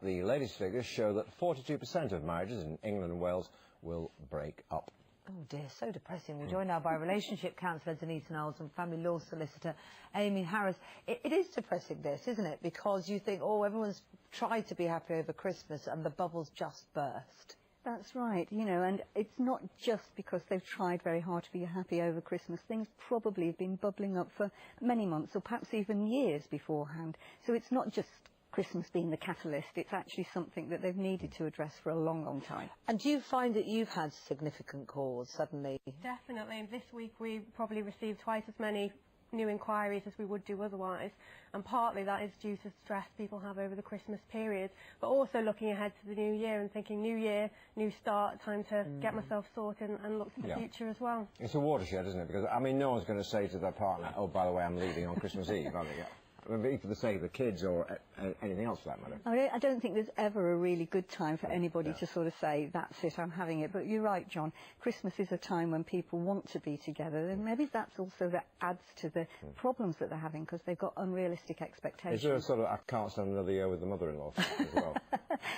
The latest figures show that 42% of marriages in England and Wales will break up. Oh dear, so depressing. We're joined now by relationship counsellor Denise Knowles and family law solicitor Amy Harris. It is depressing, this, isn't it? Because you think, oh, everyone's tried to be happy over Christmas and the bubble's just burst. That's right, you know, and it's not just because they've tried very hard to be happy over Christmas. Things probably have been bubbling up for many months or perhaps even years beforehand. So it's not just Christmas being the catalyst, it's actually something that they've needed to address for a long, long time. And do you find that you've had significant calls suddenly? Definitely. This week we probably received twice as many new inquiries as we would do otherwise, and partly that is due to stress people have over the Christmas period, but also looking ahead to the new year and thinking new year, new start, time to get myself sorted and look to the future as well. It's a watershed, isn't it? Because, I mean, no one's going to say to their partner, oh, by the way, I'm leaving on Christmas Eve, are they? I mean, for the sake of the kids or anything else for that matter. I don't think there's ever a really good time for anybody to sort of say, that's it, I'm having it. But you're right, John, Christmas is a time when people want to be together, and maybe that's also that adds to the problems that they're having because they've got unrealistic expectations. Is there a sort of, I can't stand another year with the mother-in-law as well?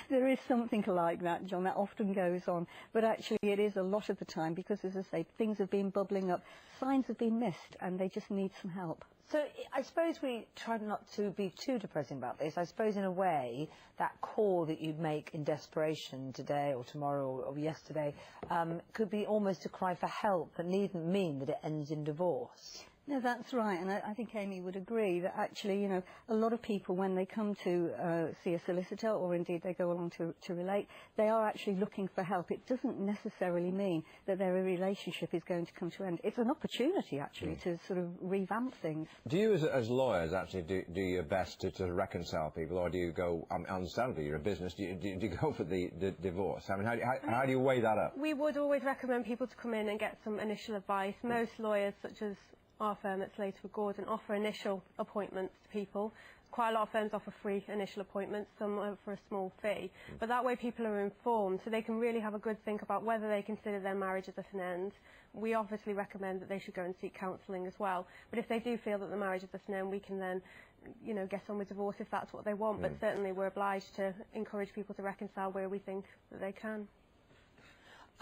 There is something like that, John, that often goes on. But actually it is a lot of the time because, as I say, things have been bubbling up, signs have been missed, and they just need some help. So I suppose we try not to be too depressing about this. I suppose in a way that call that you'd make in desperation today or tomorrow or yesterday could be almost a cry for help that needn't mean that it ends in divorce. No, that's right, and I think Amy would agree that actually, you know, a lot of people when they come to see a solicitor or indeed they go along to relate, they are actually looking for help. It doesn't necessarily mean that their relationship is going to come to an end. It's an opportunity actually to sort of revamp things. Do you as lawyers actually do your best to reconcile people, or do you go, understandably you're a business, do you go for the divorce? I mean, how do you weigh that up? We would always recommend people to come in and get some initial advice. Most lawyers, such as our firm at Slater Gordon, offer initial appointments to people. Quite a lot of firms offer free initial appointments, some for a small fee. But that way people are informed, so they can really have a good think about whether they consider their marriage at an end. We obviously recommend that they should go and seek counselling as well. But if they do feel that the marriage is at an end, we can then, you know, get on with divorce if that's what they want. But certainly we're obliged to encourage people to reconcile where we think that they can.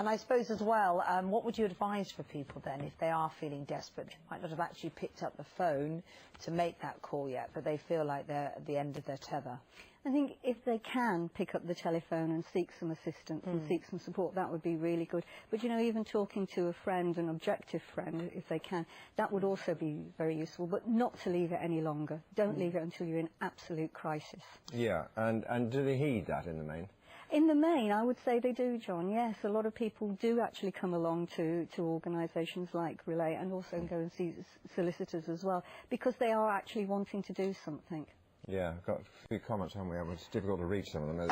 And I suppose as well, what would you advise for people then if they are feeling desperate? They might not have actually picked up the phone to make that call yet, but they feel like they're at the end of their tether. I think if they can pick up the telephone and seek some assistance and seek some support, that would be really good. But, you know, even talking to a friend, an objective friend, if they can, that would also be very useful, but not to leave it any longer. Don't leave it until you're in absolute crisis. Yeah, and do they heed that in the main? In the main, I would say they do, John, yes. A lot of people do actually come along to organisations like Relay and also go and see solicitors as well, because they are actually wanting to do something. Yeah, I've got a few comments, haven't we? It's difficult to reach some of them.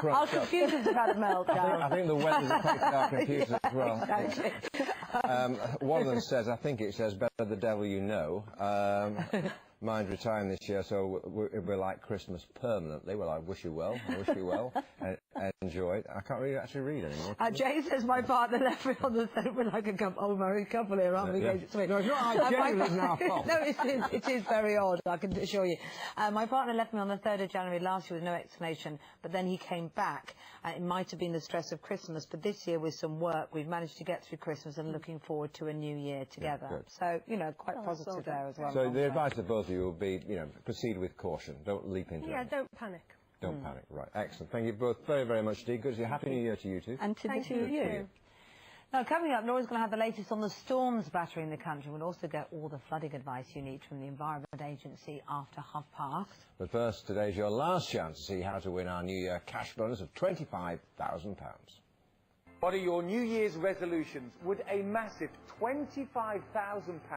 Our computers have had a meltdown. I think the weather's affected our computers as well. Exactly. One of them says, I think it says, better the devil you know. Mine's retiring this year, so we're like Christmas permanently. Well, I wish you well. I wish you well. Enjoy it. I can't really actually read anymore. Jay says my partner left me on the phone. We're like a old married couple here, aren't we? No, it's not. Genuinely now. No, it is very odd, I can assure you. My partner left me on the 3rd of January last year with no explanation, but then he came back. It might have been the stress of Christmas, but this year with some work, we've managed to get through Christmas and looking forward to a new year together. Yeah, so, you know, quite positive there as well. So the advice to both of you will be, you know, proceed with caution. Don't leap into it. Yeah, don't panic. Don't panic. Right. Excellent. Thank you both very, very much indeed. Good to see you. Happy New Year to you two. And to the two of you. Now, coming up, Laura's going to have the latest on the storms battering the country. We'll also get all the flooding advice you need from the Environment Agency after 5:30. But first, today's your last chance to see how to win our New Year cash bonus of £25,000. What are your New Year's resolutions? Would a massive £25,000